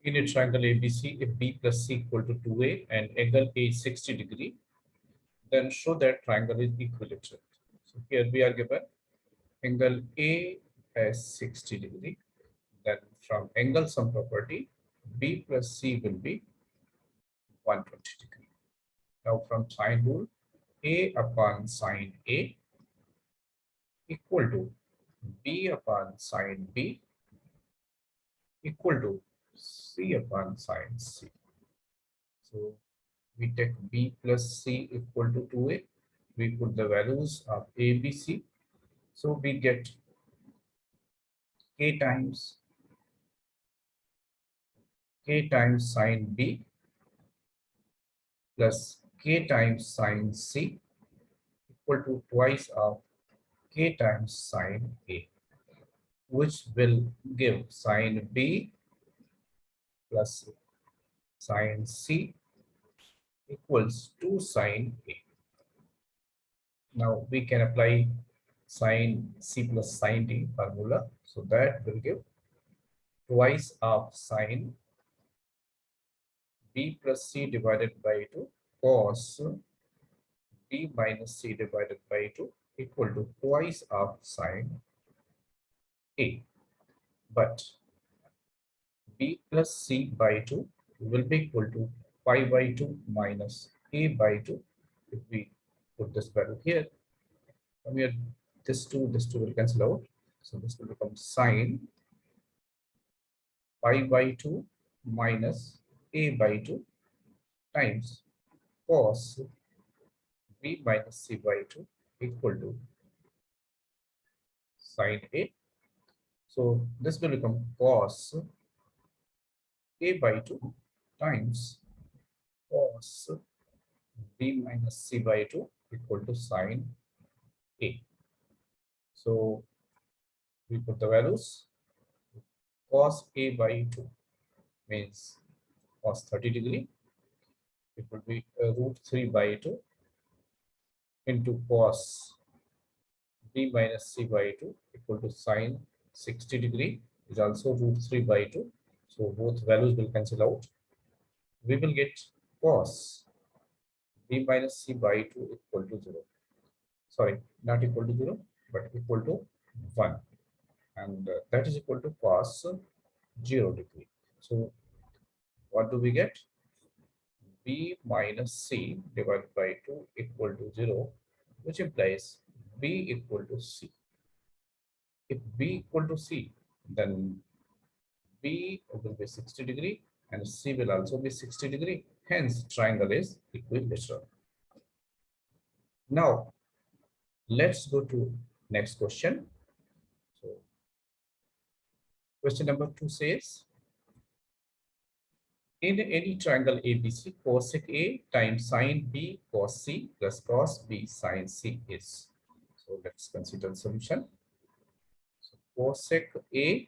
In a triangle ABC, if B plus C equal to 2A and angle A is 60 degree, then show that triangle is equilateral. So here we are given angle A as 60 degree. Then from angle sum property, B plus C will be 120 degree. Now from sine rule, A upon sine A equal to B upon sine B equal to C upon sine C. So we take B plus C equal to 2A. We put the values of A, B, C. So we get K times sine B plus K times sine C equal to twice of K times sine A, which will give sine B plus sine C equals to sine A. Now we can apply sine C plus sine D formula. So that will give twice of sine B plus C divided by 2 cos B minus C divided by 2 equal to twice of sine A. But B plus C by 2 will be equal to pi by 2 minus A by 2. If we put this value here, from here this 2 will cancel out. So this will become sine pi by 2 minus A by 2 times cos B minus C by 2 equal to sine A. So this will become cos A by 2 times cos B minus C by 2 equal to sine A. So we put the values. Cos A by 2 means cos 30 degree. It will be root 3 by 2 into cos B minus C by 2 equal to sine 60 degree is also root 3 by 2. So both values will cancel out. We will get cos B minus C by 2 equal to 0. Sorry, not equal to 0, but equal to 1. And that is equal to cos 0 degree. So what do we get? B minus C divided by 2 equal to 0, which implies B equal to C. If B equal to C, then B will be 60 degree and C will also be 60 degree. Hence, triangle is equilateral. Now, let's go to next question. So, question number 2 says, in any triangle ABC, cosec A times sine B cos C plus cos B sine C is. So, let's consider the solution. So, cosec A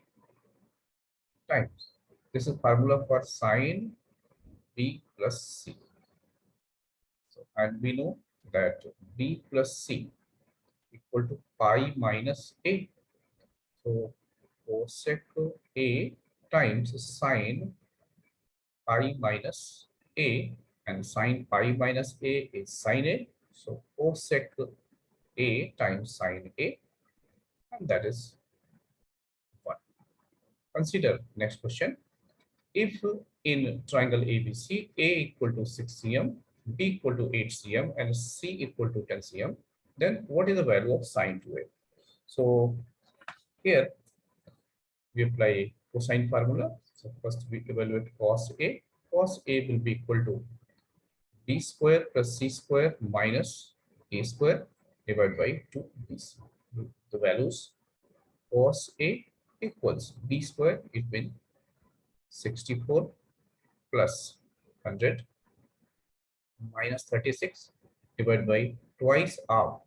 times, this is formula for sine B plus C. So, and we know that B plus C equal to pi minus A. So cosec A times sine pi minus A, and sine pi minus A is sine A. So cosec A times sine A, and that is 1. Consider next question. If in triangle ABC, A equal to 6 cm, B equal to 8 cm, and C equal to 10 cm, then what is the value of sine 2A? So here we apply cosine formula. So first we evaluate cos A. Cos A will be equal to B square plus C square minus A square divided by 2B. The values cos A equals B square, it will 64 plus 100 minus 36 divided by twice of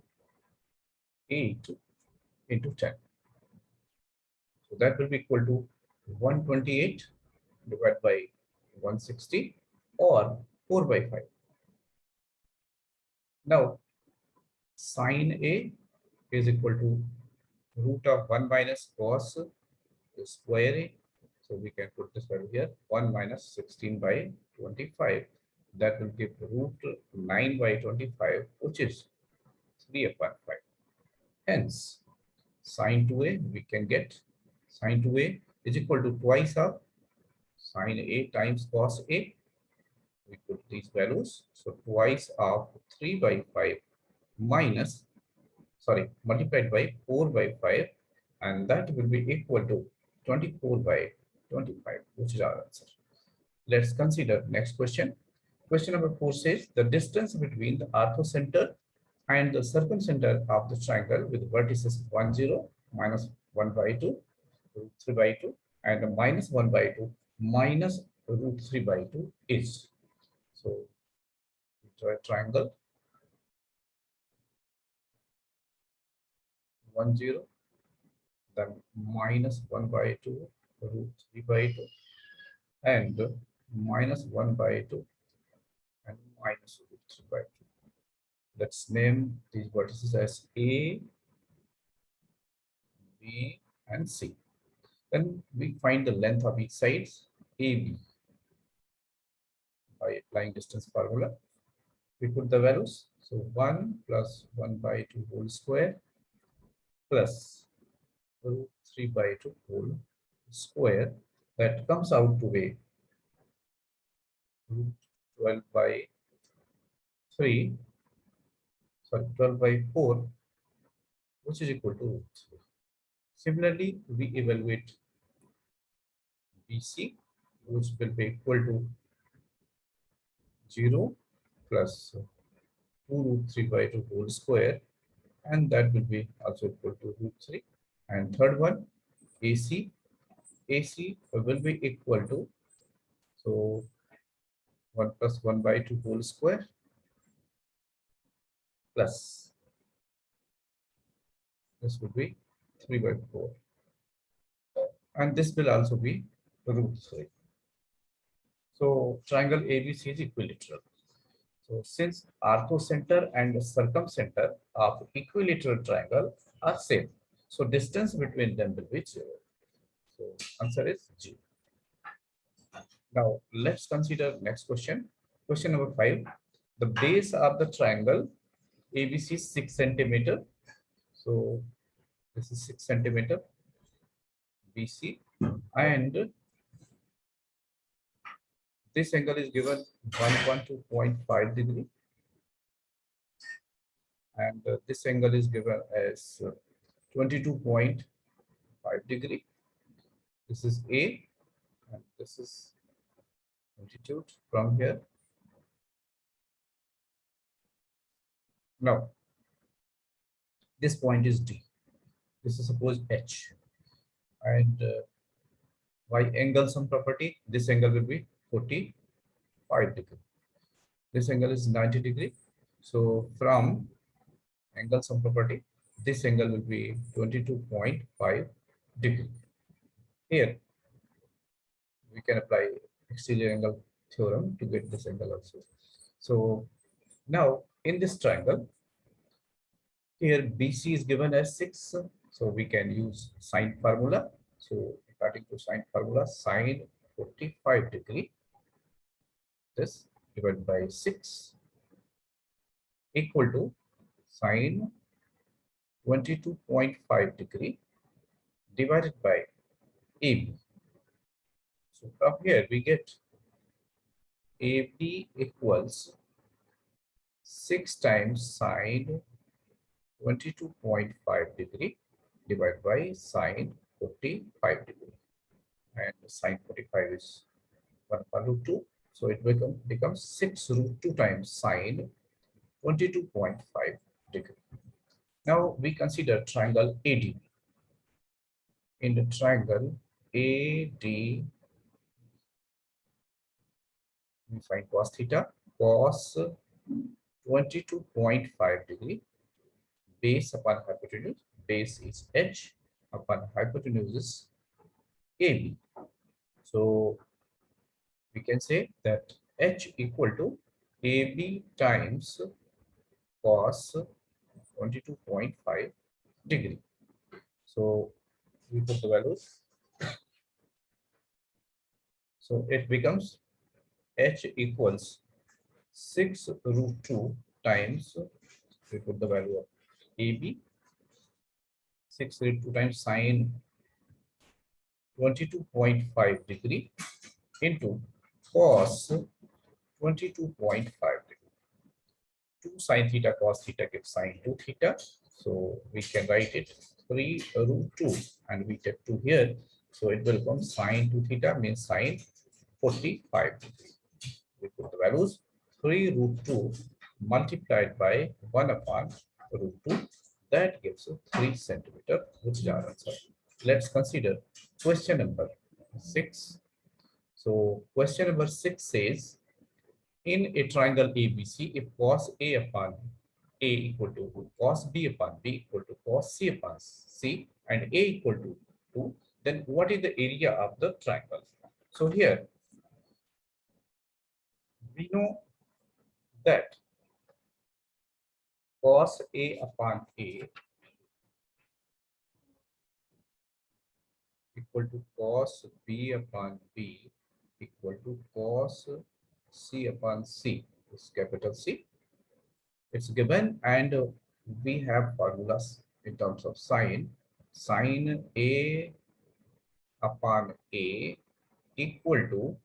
8 into 10. So that will be equal to 128 divided by 160 or 4 by 5. Now, sine A is equal to root of 1 minus cos square A. So we can put this value here, 1 minus 16 by 25. That will give root 9 by 25, which is 3 upon 5. Hence, sine 2a, we can get sine 2a is equal to twice of sine A times cos A. We put these values. So twice of 3 by 5 minus, sorry, multiplied by 4 by 5, and that will be equal to 24 by 25, which is our answer. Let's consider next question. Question number 4 says the distance between the orthocentre and the circumcentre of the triangle with vertices 1, 0, minus 1 by 2, root 3 by 2, and minus 1 by 2, minus root 3 by 2 is. So, we draw a triangle 1, 0, then minus 1 by 2, root 3 by 2, and minus 1 by 2, and minus root 3 by 2. Let's name these vertices as A, B, and C. Then we find the length of each side, AB, by applying distance formula. We put the values. So 1 plus 1 by 2 whole square plus root 3 by 2 whole square. That comes out to be root 12 by 3, sorry, 12 by 4, which is equal to root 3. Similarly, we evaluate BC, which will be equal to 0 plus 2 root 3 by 2 whole square, and that will be also equal to root 3. And third one, AC will be equal to, so 1 plus 1 by 2 whole square plus, this would be 3 by 4. And this will also be root 3. So triangle ABC is equilateral. So since orthocentre and circumcentre of equilateral triangle are same, so distance between them will be 0. So answer is G. Now let's consider next question. Question number 5. The base of the triangle ABC is 6 centimeter. So this is 6 centimeter BC, and this angle is given 112.5 degree, and this angle is given as 22.5 degree. This is A, and this is altitude from here. Now, this point is D. This is suppose H, and by angle sum property, this angle will be 45 degree. This angle is 90 degree. So from angle sum property, this angle will be 22.5 degree. Here, we can apply exterior angle theorem to get this angle also. So now in this triangle, here BC is given as 6, so we can use sine formula. So according to sine formula, sine 45 degree, this divided by 6 equal to sine 22.5 degree divided by AB. So from here we get AB equals 6 times sine 22.5 degree divided by sine 45 degree, and sine 45 is 1 upon root 2, so it becomes 6 root 2 times sine 22.5 degree. Now we consider triangle AD. In the triangle AD, we find cos theta, cos 22.5 degree, base upon hypotenuse, base is H, upon hypotenuse is AB. So we can say that H equal to AB times cos 22.5 degree. So we put the values. So it becomes h equals 6 root 2 times, we put the value of AB, 6 root 2 times sine 22.5 degree into cos 22.5 degree. 2 sine theta cos theta gives sine 2 theta. So we can write it 3 root 2 and we take 2 here. So it will become sine 2 theta means sine 45 degree. We put the values 3 root 2 multiplied by 1 upon root 2. That gives us 3 centimeter, which is our answer. Let's consider question number 6. So question number 6 says, in a triangle ABC, if cos A upon A equal to cos B upon B equal to cos C upon C and A equal to 2, then what is the area of the triangle? So here we know that cos A upon A equal to cos B upon B equal to cos C upon C. This capital C. It's given, and we have formulas in terms of sine. Sine A upon A equal to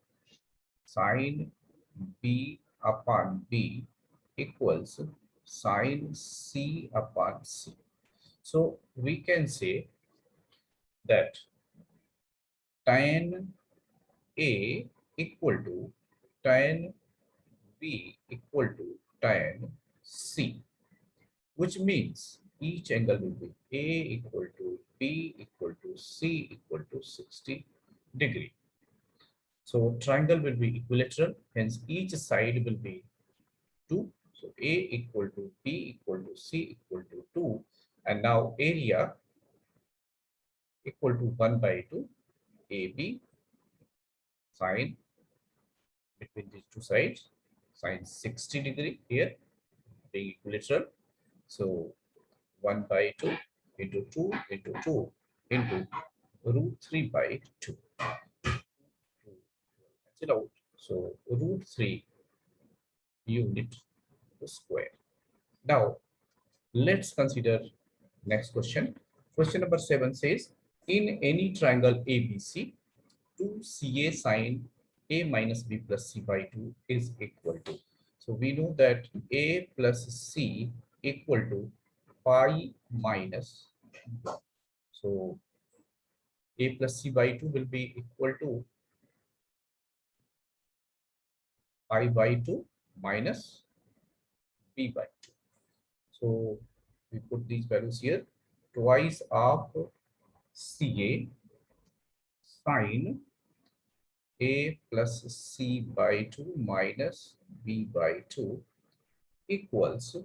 sine B upon B equals sine C upon C. So we can say that tan A equal to tan B equal to tan C, which means each angle will be A equal to B equal to C equal to 60 degree. So triangle will be equilateral, hence each side will be 2. So A equal to B equal to C equal to 2. And now area equal to 1 by 2 AB sine between these two sides, sine 60 degree here being equilateral. So 1 by 2 into 2 into 2 into root 3 by 2. Cancel out. So root 3 unit square. Now let's consider next question. Question number 7 says, in any triangle ABC, 2CA sine A minus B plus C by 2 is equal to. So we know that A plus C equal to pi minus 1. So A plus C by 2 will be equal to pi by 2 minus B by 2. So we put these values here. Twice of CA sine A plus C by 2 minus B by 2 equals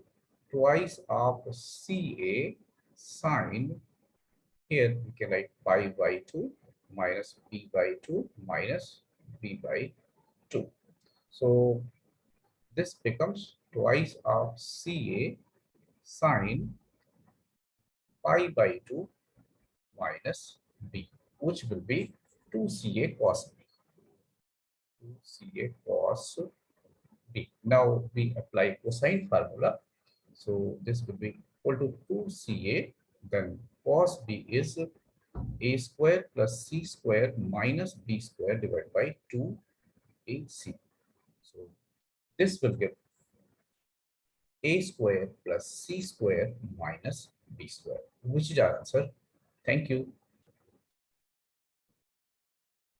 twice of CA sine, here we can write pi by 2 minus B by 2 minus B by 2. So this becomes twice of CA sine pi by 2 minus B, which will be 2CA cos B. 2CA cos B. Now we apply cosine formula. So this will be equal to 2CA, then cos B is A square plus C square minus B square divided by 2AC. So this will give A square plus C square minus B square, which is our answer. Thank you.